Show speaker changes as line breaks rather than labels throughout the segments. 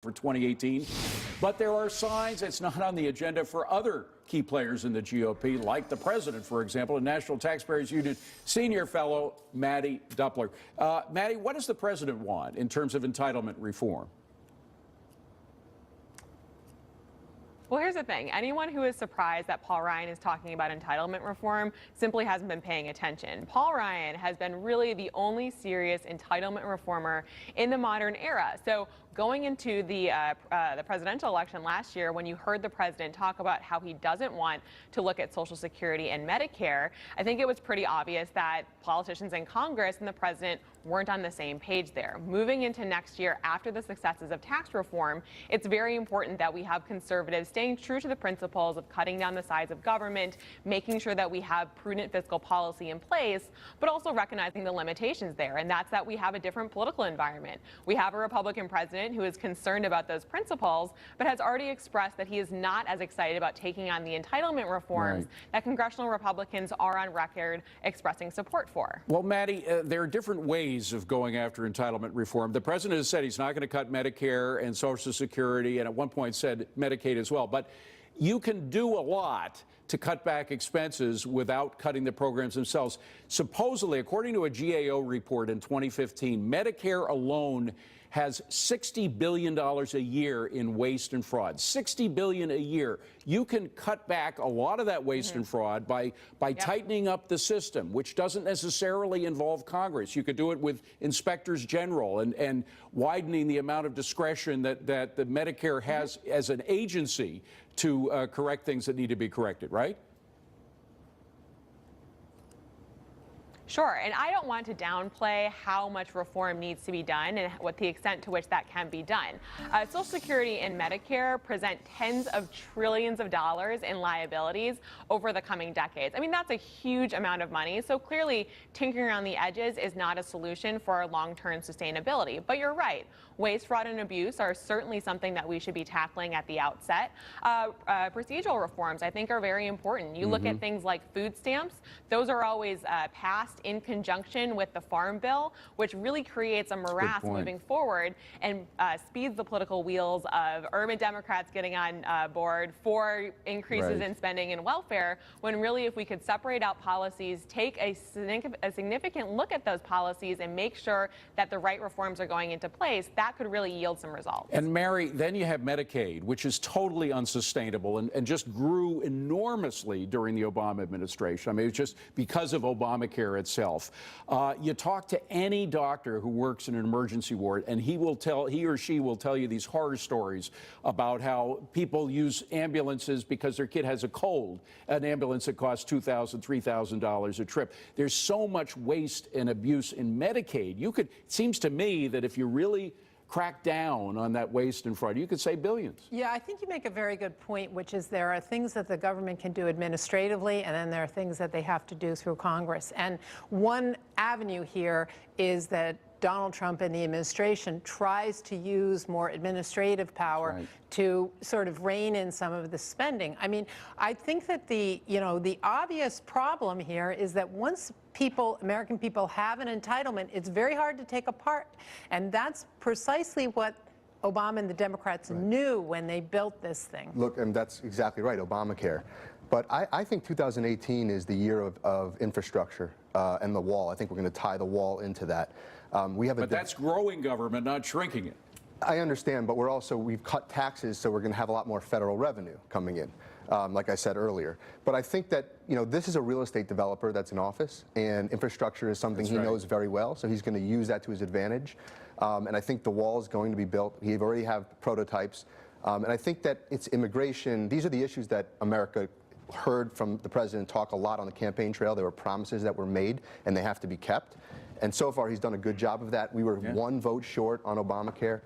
for 2018. But there are signs it's not on the agenda for other key players in the GOP, like the president, for example, and National Taxpayers Union senior fellow Mattie Duppler. Mattie, what does the president want in terms of entitlement reform?
Well, here's the thing. Anyone who is surprised that Paul Ryan is talking about entitlement reform simply hasn't been paying attention. Paul Ryan has been really the only serious entitlement reformer in the modern era. So going into the presidential election last year, when you heard the president talk about how he doesn't want to look at Social Security and Medicare, I think it was pretty obvious that politicians in Congress and the president weren't on the same page there. Moving into next year, after the successes of tax reform, it's very important that we have conservatives staying true to the principles of cutting down the size of government, making sure that we have prudent fiscal policy in place, but also recognizing the limitations there. And that's that we have a different political environment. We have a Republican president who is concerned about those principles, but has already expressed that he is not as excited about taking on the entitlement reforms that congressional Republicans are on record expressing support for.
Well, Mattie, there are different ways of going after entitlement reform. The president has said he's not going to cut Medicare and Social Security, and at one point said Medicaid as well. But you can do a lot to cut back expenses without cutting the programs themselves. Supposedly, according to a GAO report in 2015, Medicare alone has $60 billion a year in waste and fraud. $60 billion a year. You can cut back a lot of that waste and fraud by tightening up the system, which doesn't necessarily involve Congress. You could do it with inspectors general and widening the amount of discretion that the Medicare has as an agency to correct things that need to be corrected, right?
Sure, and I don't want to downplay how much reform needs to be done and what the extent to which that can be done. Social Security and Medicare present tens of trillions of dollars in liabilities over the coming decades. I mean, that's a huge amount of money, so clearly tinkering around the edges is not a solution for our long-term sustainability. But you're right, waste, fraud, and abuse are certainly something that we should be tackling at the outset. Procedural reforms, I think, are very important. You look at things like food stamps, those are always passed in conjunction with the Farm Bill, which really creates a morass moving forward and speeds the political wheels of urban Democrats getting on board for increases in spending and welfare, when really if we could separate out policies, take a significant look at those policies and make sure that the right reforms are going into place, that could really yield some results.
And Mary, then you have Medicaid, which is totally unsustainable and just grew enormously during the Obama administration. I mean, it's just because of Obamacare itself. You talk to any doctor who works in an emergency ward, and he or she will tell you these horror stories about how people use ambulances because their kid has a cold, an ambulance that costs $2,000, $3,000 a trip. There's so much waste and abuse in Medicaid. It seems to me that if you really crack down on that waste and fraud, you could save billions.
Yeah, I think you make a very good point, which is there are things that the government can do administratively, and then there are things that they have to do through Congress. And one avenue here is that Donald Trump and the administration tries to use more administrative power to sort of rein in some of the spending. I mean, I think that the obvious problem here is that once American people have an entitlement, it's very hard to take apart. And that's precisely what Obama and the Democrats knew when they built this thing.
Look, and that's exactly right, Obamacare. But I think 2018 is the year of infrastructure and the wall. I think we're going to tie the wall into that.
But that's growing government, not shrinking it.
I understand, but we've cut taxes, so we're going to have a lot more federal revenue coming in, like I said earlier. But I think that, this is a real estate developer that's in office, and infrastructure is something he knows very well, so he's going to use that to his advantage. And I think the wall is going to be built. He already have prototypes. And I think that it's immigration. These are the issues that America heard from the president talk a lot on the campaign trail. There were promises that were made, and they have to be kept. And so far, he's done a good job of that. We were one vote short on Obamacare.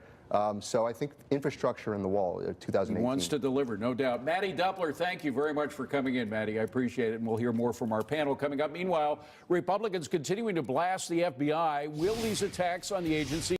So I think infrastructure and the wall, 2018.
He wants to deliver, no doubt. Mattie Duppler, thank you very much for coming in, Mattie. I appreciate it, and we'll hear more from our panel coming up. Meanwhile, Republicans continuing to blast the FBI. Will these attacks on the agency